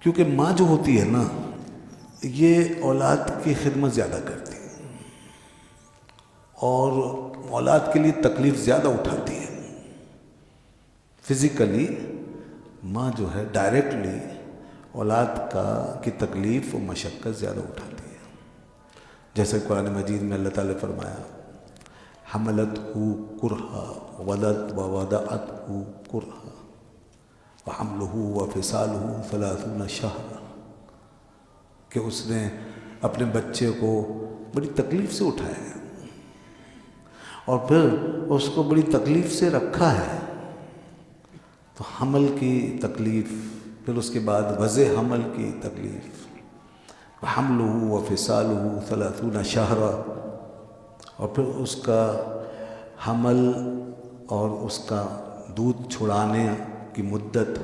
کیونکہ ماں جو ہوتی ہے نا یہ اولاد کی خدمت زیادہ کرتی ہے اور اولاد کے لیے تکلیف زیادہ اٹھاتی ہے. فزیکلی ماں جو ہے ڈائریکٹلی اولاد کی تکلیف و مشقت زیادہ اٹھاتی ہے. جیسے قرآن مجید میں اللہ تعالیٰ نے فرمایا حملتہ کرہا ووضعتہ کرہا وحملہ وفصالہ 30 شہرا، کہ اس نے اپنے بچے کو بڑی تکلیف سے اٹھایا ہے اور پھر اس کو بڑی تکلیف سے رکھا ہے. تو حمل کی تکلیف، پھر اس کے بعد وضع حمل کی تکلیف، حملہ وفصالہ 30 شہرا، اور پھر اس کا حمل اور اس کا دودھ چھڑانے کی مدت،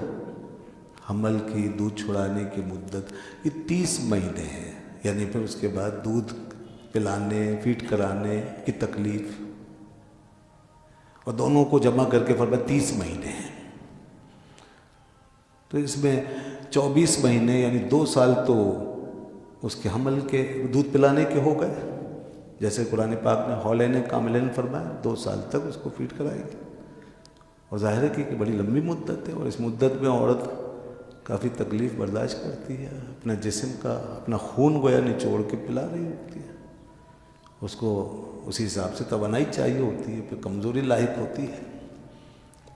حمل کی دودھ چھڑانے کی مدت یہ 30 مہینے ہے. یعنی پھر اس کے بعد دودھ پلانے فیڈ کرانے کی تکلیف، اور دونوں کو جمع کر کے فرمایا 30 مہینے ہیں. تو اس میں 24 مہینے یعنی 2 سال تو اس کے حمل کے دودھ پلانے کے ہو گئے، جیسے قرآن پاک نے حولین کاملین فرمایا 2 سال تک اس کو فیڈ کرائے گی. اور ظاہر ہے کہ بڑی لمبی مدت ہے، اور اس مدت میں عورت کافی تکلیف برداشت کرتی ہے، اپنا جسم کا اپنا خون گویا نچوڑ کے پلا رہی ہوتی ہے. اس کو اسی حساب سے توانائی چاہیے ہوتی ہے، پھر کمزوری لاحق ہوتی ہے.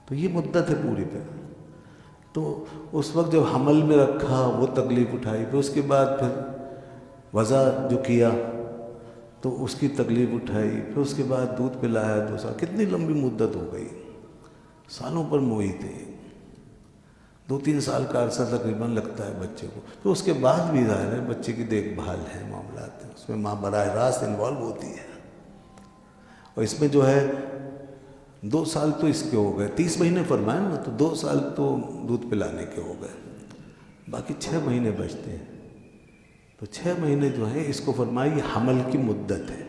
تو یہ مدت ہے پوری پہ. تو اس وقت جب حمل میں رکھا وہ تکلیف اٹھائی، پھر اس کے بعد پھر وضع جو کیا تو اس کی تکلیف اٹھائی، پھر اس کے بعد دودھ پلایا 2 سال. کتنی لمبی مدت ہو گئی، سالوں پر موئی تھی. 2-3 سال کا عرصہ تقریباً لگتا ہے بچے کو. تو اس کے بعد بھی ظاہر ہے بچے کی دیکھ بھال ہے، معاملات ہیں، اس میں ماں براہ راست انوالو ہوتی ہے. اور اس میں جو ہے 2 سال تو اس کے ہو گئے، 30 مہینے فرمائے نا، تو 2 سال تو دودھ پلانے کے ہو گئے، باقی 6 مہینے بچتے ہیں. تو 6 مہینے جو ہیں اس کو فرمایا یہ حمل کی مدت ہے.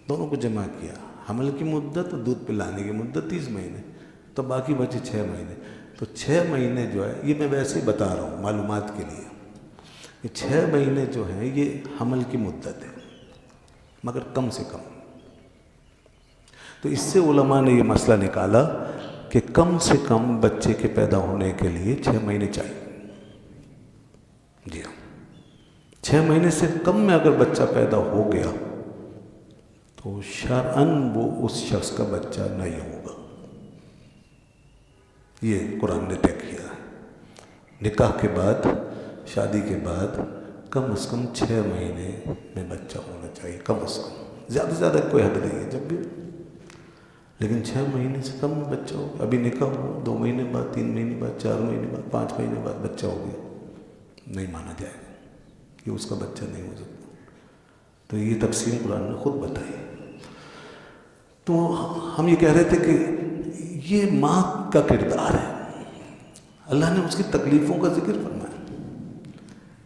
دونوں کو جمع کیا، حمل کی مدت اور دودھ پلانے کی مدت 30 مہینے، تو باقی بچے 6 مہینے. تو 6 مہینے جو ہے یہ میں ویسے ہی بتا رہا ہوں معلومات کے لیے، یہ 6 مہینے جو ہیں یہ حمل کی مدت ہے، مگر کم سے کم. تو اس سے علماء نے یہ مسئلہ نکالا کہ کم سے کم بچے کے پیدا ہونے کے لیے 6 مہینے چاہیے. جی ہاں، 6 مہینے سے کم میں اگر بچہ پیدا ہو گیا تو شرعاً وہ اس شخص کا بچہ نہیں ہوگا. یہ قرآن نے طے کیا ہے. نکاح کے بعد، شادی کے بعد کم از کم 6 مہینے میں بچہ ہونا چاہیے، کم از کم. زیادہ سے زیادہ کوئی حد نہیں ہے جب بھی، لیکن 6 مہینے سے کم بچہ ہو. ابھی نکاح ہو 2 مہینے بعد، 3 مہینے بعد، 4 مہینے بعد، 5 مہینے بعد بچہ ہو گیا، نہیں مانا جائے گا کہ اس کا بچہ نہیں ہو سکتا. تو یہ تقسیم قرآن نے خود بتائی. تو ہم یہ کہہ رہے تھے کہ یہ ماں کا کردار ہے. اللہ نے اس کی تکلیفوں کا ذکر فرمایا،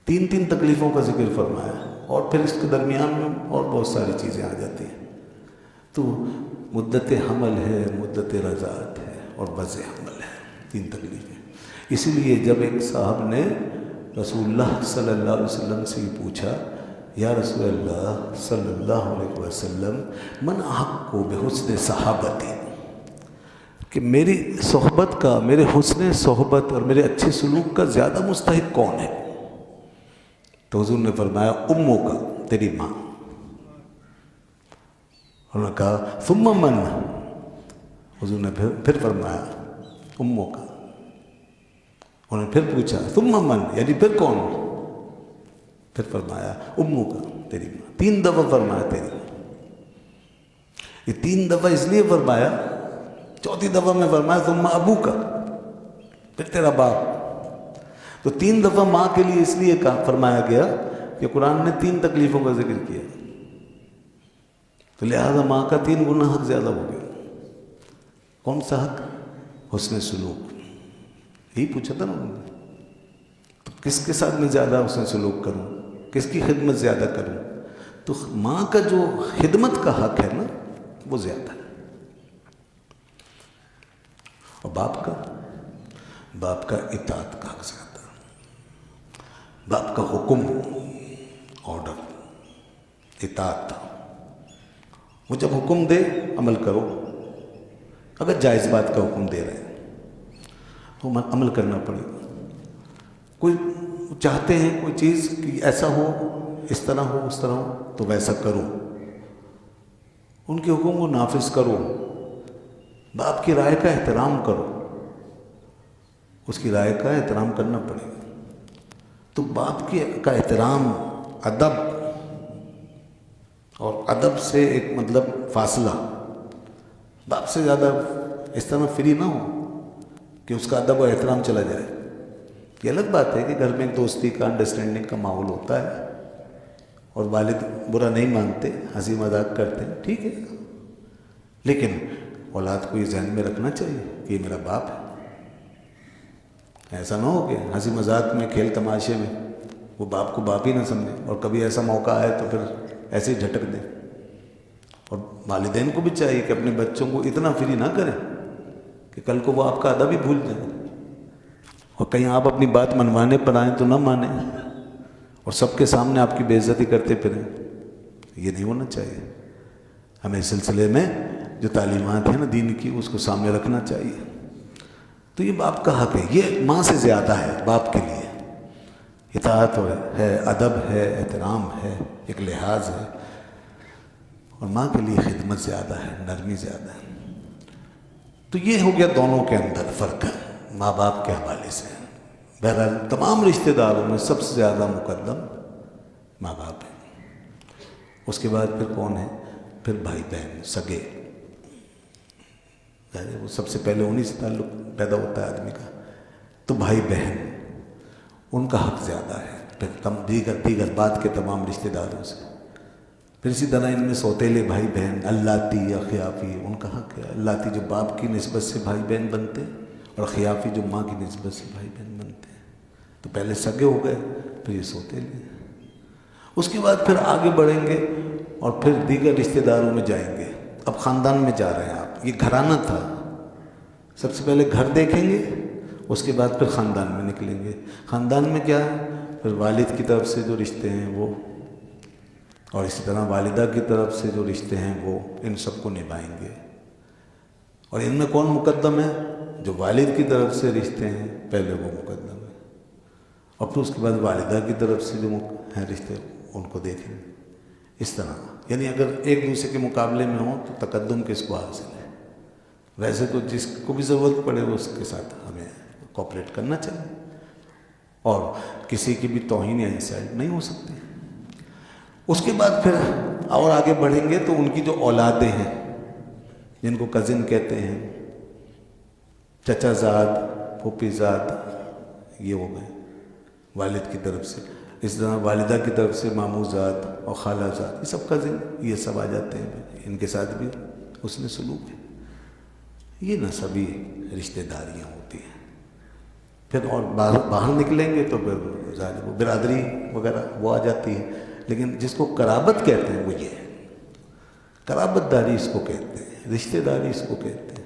3 تکلیفوں کا ذکر فرمایا، اور پھر اس کے درمیان میں اور بہت ساری چیزیں آ جاتی ہیں. تو مدت حمل ہے، مدت رضاعت ہے، اور وضع حمل ہے، 3 تکلیفیں. اسی لیے جب ایک صاحب نے رسول اللہ صلی اللہ علیہ وسلم سے یہ پوچھا، یا رسول اللہ صلی اللہ علیہ وسلم من احق بحسن صحابتی، کہ میری صحبت کا، میرے حسن صحبت اور میرے اچھے سلوک کا زیادہ مستحق کون ہے؟ تو حضور نے فرمایا امو کا، تیری ماں. انہوں نے کہا ثم من، حضور نے پھر فرمایا امو کا. انہوں نے پھر پوچھا ثم من، یعنی پھر کون؟ پھر فرمایا امو کا، تیری ماں. 3 دفعہ فرمایا تیری ماں. یہ 3 دفعہ اس لیے فرمایا، 4تھی دفعہ میں فرمایا ثم ابو کا، پھر تیرا باپ. تو 3 دفعہ ماں کے لیے اس لیے فرمایا گیا کہ قرآن نے 3 تکلیفوں کا ذکر کیا، تو لہذا ماں کا 3 گنا حق زیادہ ہو گیا. کون سا حق؟ حسن سلوک. یہی پوچھا تھا نا انہوں نے. تو کس کے ساتھ میں زیادہ حسن سلوک کروں، کس کی خدمت زیادہ کروں؟ تو ماں کا جو خدمت کا حق ہے نا وہ زیادہ ہے. اور باپ کا اطاعت کا حق زیادہ. باپ کا حکم، آرڈر، اطاعت، وہ جب حکم دے عمل کرو، اگر جائز بات کا حکم دے رہے ہیں تو عمل کرنا پڑے گا۔ کوئی چاہتے ہیں کوئی چیز کہ ایسا ہو، اس طرح ہو، اس طرح ہو، تو ویسا کرو، ان کے حکم کو نافذ کرو، باپ کی رائے کا احترام کرو، اس کی رائے کا احترام کرنا پڑے گا۔ تو باپ کا احترام، ادب، اور ادب سے ایک مطلب فاصلہ، باپ سے زیادہ اس طرح فری نہ ہو کہ اس کا ادب اور احترام چلا جائے۔ یہ الگ بات ہے کہ گھر میں ایک دوستی کا، انڈرسٹینڈنگ کا ماحول ہوتا ہے اور والد برا نہیں مانتے، ہنسی مذاق کرتے ہیں، ٹھیک ہے، لیکن اولاد کو یہ ذہن میں رکھنا چاہیے کہ یہ میرا باپ ہے۔ ایسا نہ ہو کہ ہنسی مذاق میں، کھیل تماشے میں وہ باپ کو باپ ہی نہ سمجھے، اور کبھی ایسا موقع آئے تو پھر ایسے ہی جھٹک دیں۔ اور والدین کو بھی چاہیے کہ اپنے بچوں کو اتنا فری نہ کریں کہ کل کو وہ آپ کا ادب ہی بھول جائیں، اور کہیں آپ اپنی بات منوانے پر آئیں تو نہ مانیں اور سب کے سامنے آپ کی بے عزتی کرتے پھریں۔ یہ نہیں ہونا چاہیے۔ ہمیں اس سلسلے میں جو تعلیمات ہیں نا دین کی، اس کو سامنے رکھنا چاہیے۔ تو یہ باپ کا حق ہے، یہ ماں سے زیادہ ہے باپ کے لیے۔ اطاعت ہے، ادب ہے، احترام ہے، ایک لحاظ ہے، اور ماں کے لیے خدمت زیادہ ہے، نرمی زیادہ ہے۔ تو یہ ہو گیا دونوں کے اندر فرق ماں باپ کے حوالے سے۔ بہرحال تمام رشتہ داروں میں سب سے زیادہ مقدم ماں باپ ہیں، اس کے بعد پھر کون ہے؟ پھر بھائی بہن سگے، وہ سب سے پہلے انہی سے تعلق پیدا ہوتا ہے آدمی کا۔ تو بھائی بہن، ان کا حق زیادہ ہے پھر دیگر بات کے تمام رشتہ داروں سے۔ پھر اسی طرح ان میں سوتیلے بھائی بہن، اللاتی یا خیافی، ان کا حق ہے۔ اللاتی جو باپ کی نسبت سے بھائی بہن بنتے ہیں، اور خیافی جو ماں کی نسبت سے بھائی بہن بنتے ہیں۔ تو پہلے سگے ہو گئے، پھر یہ سوتیلے، اس کے بعد پھر آگے بڑھیں گے اور پھر دیگر رشتہ داروں میں جائیں گے۔ اب خاندان میں جا رہے ہیں آپ، یہ گھرانہ تھا، سب سے پہلے گھر دیکھیں گے، اس کے بعد پھر خاندان میں نکلیں گے۔ خاندان میں کیا ہے؟ پھر والد کی طرف سے جو رشتے ہیں وہ، اور اسی طرح والدہ کی طرف سے جو رشتے ہیں وہ، ان سب کو نبھائیں گے۔ اور ان میں کون مقدم ہے؟ جو والد کی طرف سے رشتے ہیں پہلے وہ مقدم ہے، اور پھر اس کے بعد والدہ کی طرف سے جو ہیں رشتے ان کو دیکھیں گے۔ اس طرح یعنی اگر ایک دوسرے کے مقابلے میں ہوں تو تقدم کس کو حاصل ہے؟ ویسے تو جس کو بھی ضرورت پڑے وہ اس کے ساتھ ہمیں کوآپریٹ کرنا چاہیے، اور کسی کی بھی توہین یا انسلٹ نہیں ہو سکتی۔ اس کے بعد پھر اور آگے بڑھیں گے تو ان کی جو اولادیں ہیں، جن کو کزن کہتے ہیں، چچا زاد، پھوپھی زاد، یہ ہو گئے والد کی طرف سے۔ اس طرح والدہ کی طرف سے ماموں زاد اور خالہ زاد، یہ سب کزن، یہ سب آ جاتے ہیں، ان کے ساتھ بھی اس نے سلوک ہے۔ یہ نسبی رشتہ داریاں ہوتی ہیں۔ پھر اور باہر نکلیں گے تو پھر ظاہر وہ برادری وغیرہ وہ آ جاتی ہے، لیکن جس کو قرابت کہتے ہیں وہ یہ ہے، قرابت داری اس کو کہتے ہیں، رشتہ داری اس کو کہتے ہیں۔